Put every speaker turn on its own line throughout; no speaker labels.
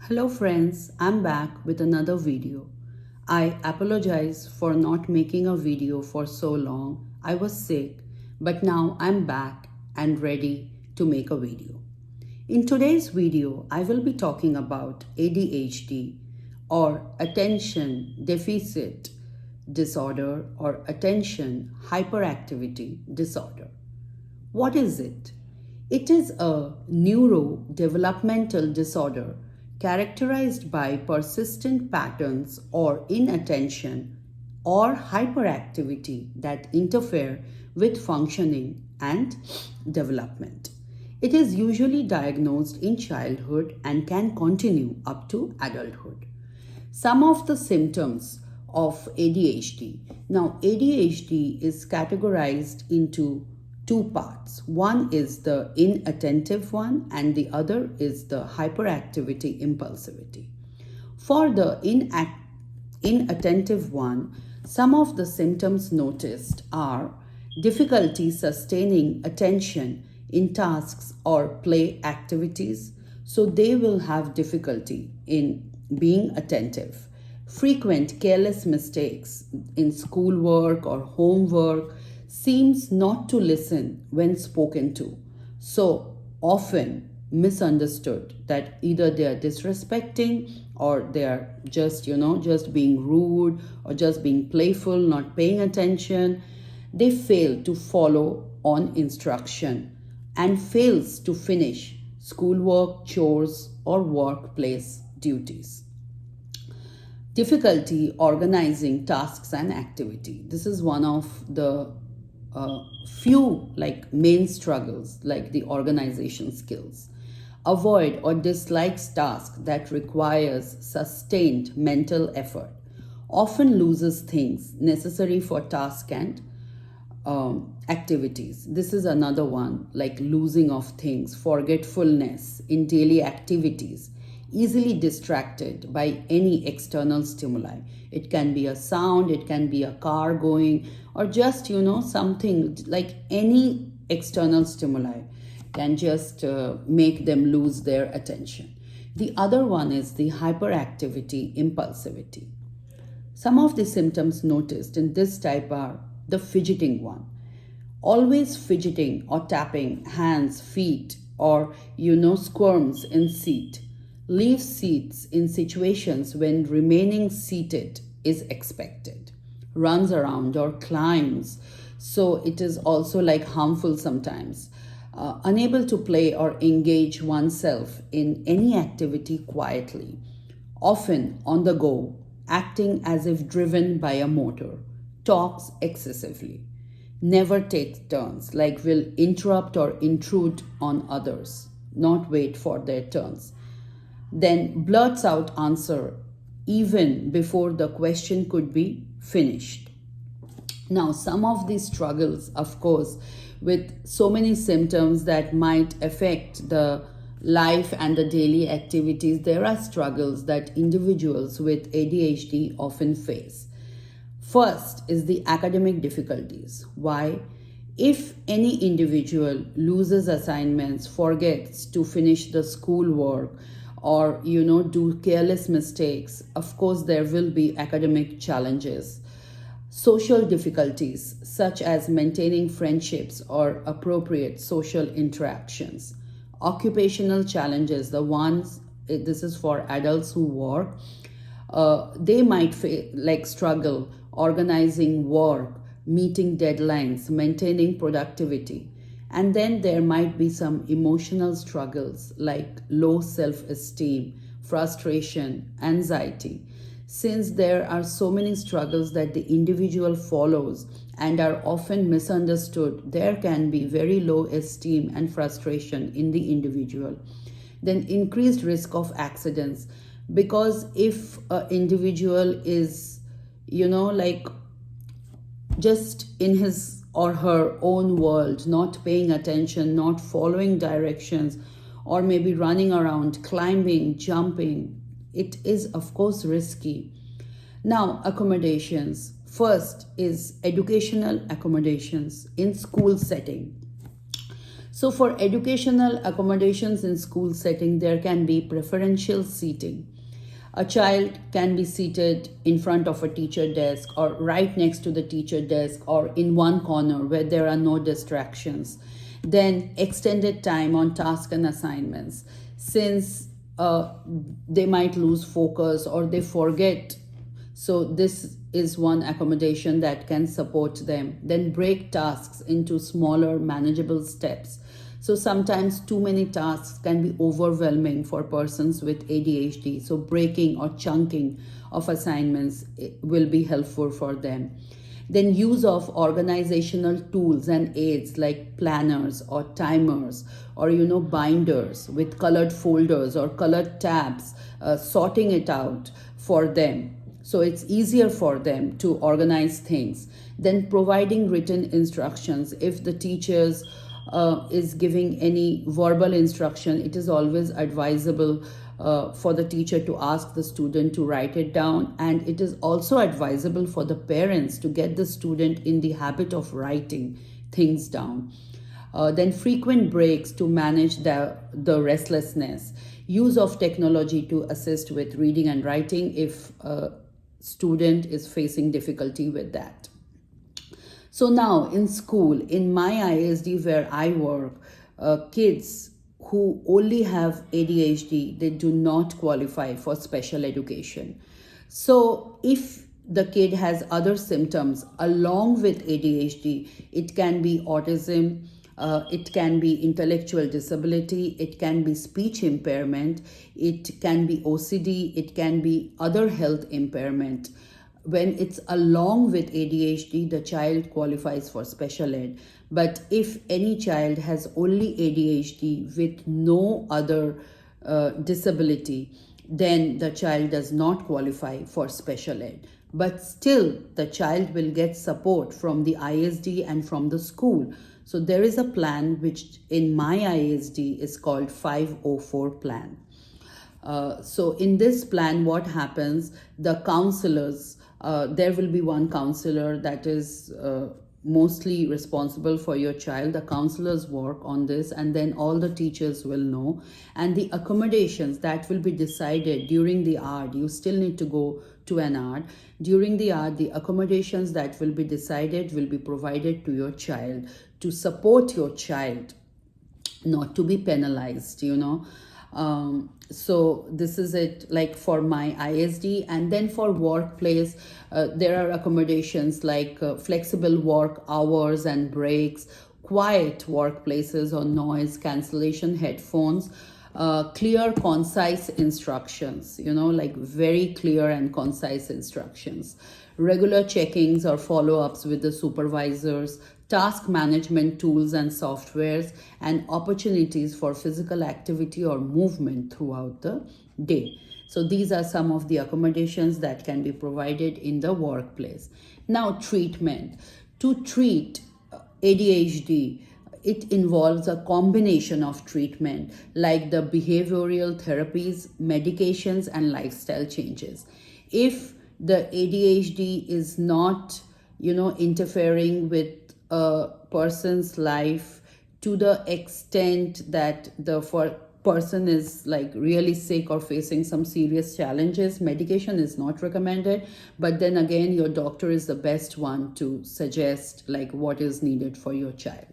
Hello friends, I'm back with another video. I apologize for not making a video for so long. I was sick, but now I'm back and ready to make a video. In today's video, I will be talking about ADHD or attention deficit disorder or attention hyperactivity disorder. What is it? It is a neurodevelopmental disorder characterized by persistent patterns or inattention or hyperactivity that interfere with functioning and development. It is usually diagnosed in childhood and can continue up to adulthood. Some of the symptoms of ADHD. Now, ADHD is categorized into two parts. One is the inattentive one, and the other is the hyperactivity impulsivity. For the inattentive one, some of the symptoms noticed are difficulty sustaining attention in tasks or play activities, so they will have difficulty in being attentive. Frequent careless mistakes in schoolwork or homework, seems not to listen when spoken to, so often misunderstood that either they are disrespecting or they are just being rude or just being playful, not paying attention. They fail to follow on instruction and fails to finish schoolwork, chores, or workplace duties. Difficulty organizing tasks and activity. This is one of the few main struggles, like the organization skills. Avoid or dislikes tasks that requires sustained mental effort. Often loses things necessary for task and activities. This is another one, like losing of things, forgetfulness in daily activities, easily distracted by any external stimuli. It can be a sound, it can be a car going, or just, something like any external stimuli can just make them lose their attention. The other one is the hyperactivity impulsivity. Some of the symptoms noticed in this type are the fidgeting one. Always fidgeting or tapping hands, feet, or squirms in seat. Leave seats in situations when remaining seated is expected. Runs around or climbs, so it is also harmful sometimes. Unable to play or engage oneself in any activity quietly. Often on the go, acting as if driven by a motor. Talks excessively. Never takes turns, will interrupt or intrude on others, not wait for their turns. Then blurts out answer even before the question could be finished. Now, some of these struggles, of course, with so many symptoms that might affect the life and the daily activities, there are struggles that individuals with ADHD often face. First is the academic difficulties. Why? If any individual loses assignments, forgets to finish the schoolwork, or do careless mistakes, of course there will be academic challenges. Social difficulties such as maintaining friendships or appropriate social interactions. Occupational challenges, the ones, this is for adults who work, they might struggle organizing work, meeting deadlines, maintaining productivity. And then there might be some emotional struggles like low self-esteem, frustration, anxiety. Since there are so many struggles that the individual follows and are often misunderstood, there can be very low esteem and frustration in the individual. Then increased risk of accidents, because if an individual is, just in his or her own world, not paying attention, not following directions, or maybe running around, climbing, jumping, it is of course risky. Now, accommodations. First is educational accommodations in school setting. So for educational accommodations in school setting, there can be preferential seating. A child can be seated in front of a teacher desk or right next to the teacher desk or in one corner where there are no distractions. Then extended time on task and assignments, since they might lose focus or they forget. So this is one accommodation that can support them. Then break tasks into smaller manageable steps. So sometimes too many tasks can be overwhelming for persons with ADHD. So breaking or chunking of assignments will be helpful for them. Then use of organizational tools and aids like planners or timers or binders with colored folders or colored tabs, sorting it out for them so it's easier for them to organize things. Then providing written instructions. If the teachers is giving any verbal instruction, it is always advisable for the teacher to ask the student to write it down, and it is also advisable for the parents to get the student in the habit of writing things down. Then frequent breaks to manage the restlessness. Use of technology to assist with reading and writing if a student is facing difficulty with that. So now in school, in my ISD where I work, kids who only have ADHD, they do not qualify for special education. So if the kid has other symptoms along with ADHD, it can be autism, it can be intellectual disability, it can be speech impairment, it can be OCD, it can be other health impairment. When it's along with ADHD, the child qualifies for special ed. But if any child has only ADHD with no other disability, then the child does not qualify for special ed. But still, the child will get support from the ISD and from the school. So there is a plan which in my ISD is called 504 plan. So in this plan, what happens, the counselors, there will be one counselor that is mostly responsible for your child. The counselors work on this, and then all the teachers will know. And the accommodations that will be decided during the hour, you still need to go to an hour. During the hour, the accommodations that will be decided will be provided to your child to support your child, not to be penalized, so this is it, like for my ISD. And then for workplace, there are accommodations like flexible work hours and breaks, quiet workplaces or noise cancellation headphones, clear concise instructions, like very clear and concise instructions, regular checkings or follow-ups with the supervisors, task management tools and softwares, and opportunities for physical activity or movement throughout the day. So these are some of the accommodations that can be provided in the workplace. Now, treatment. To treat ADHD, it involves a combination of treatment like the behavioral therapies, medications, and lifestyle changes. If the ADHD is not, interfering with a person's life to the extent that the person is like really sick or facing some serious challenges, medication is not recommended. But then again, your doctor is the best one to suggest like what is needed for your child.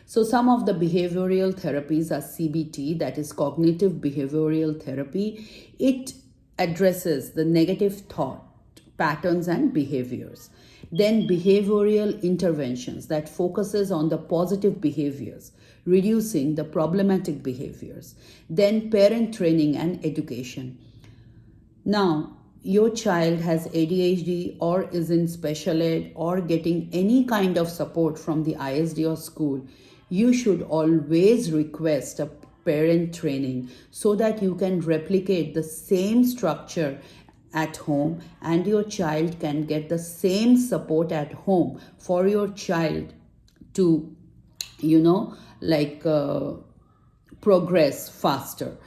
So some of the behavioral therapies are CBT, that is cognitive behavioral therapy. It addresses the negative thought patterns and behaviors. Then behavioral interventions that focuses on the positive behaviors, reducing the problematic behaviors. Then parent training and education. Now, your child has ADHD or is in special ed or getting any kind of support from the ISD or school, you should always request a parent training so that you can replicate the same structure at home and your child can get the same support at home for your child to, progress faster.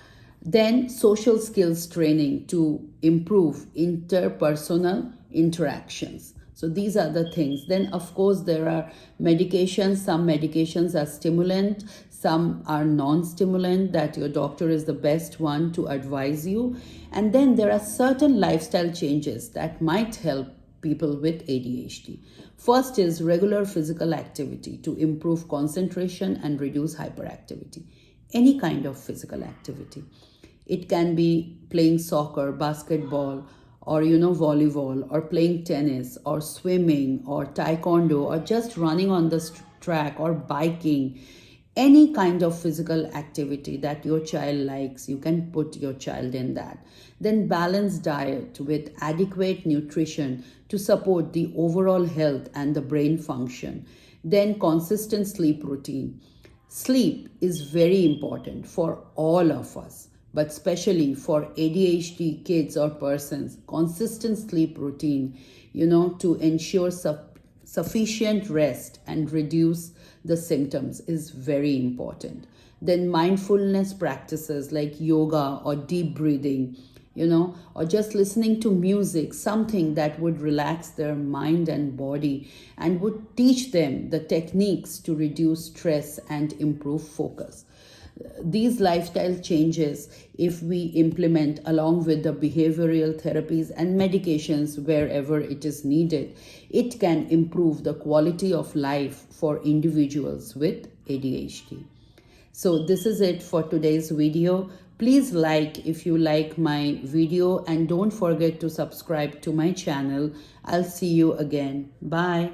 Then social skills training to improve interpersonal interactions. So these are the things. Then of course there are medications. Some medications are stimulant, some are non-stimulant, that your doctor is the best one to advise you. And then there are certain lifestyle changes that might help people with ADHD. First is regular physical activity to improve concentration and reduce hyperactivity. Any kind of physical activity. It can be playing soccer, basketball, or volleyball, or playing tennis, or swimming, or taekwondo, or just running on the track, or biking. Any kind of physical activity that your child likes, you can put your child in that. Then balanced diet with adequate nutrition to support the overall health and the brain function. Then consistent sleep routine. Sleep is very important for all of us, but especially for ADHD kids or persons. Consistent sleep routine, to ensure sufficient rest and reduce the symptoms is very important. Then mindfulness practices like yoga or deep breathing, or just listening to music, something that would relax their mind and body and would teach them the techniques to reduce stress and improve focus. These lifestyle changes, if we implement along with the behavioral therapies and medications wherever it is needed, it can improve the quality of life for individuals with ADHD. So this is it for today's video. Please like if you like my video, and don't forget to subscribe to my channel. I'll see you again. Bye.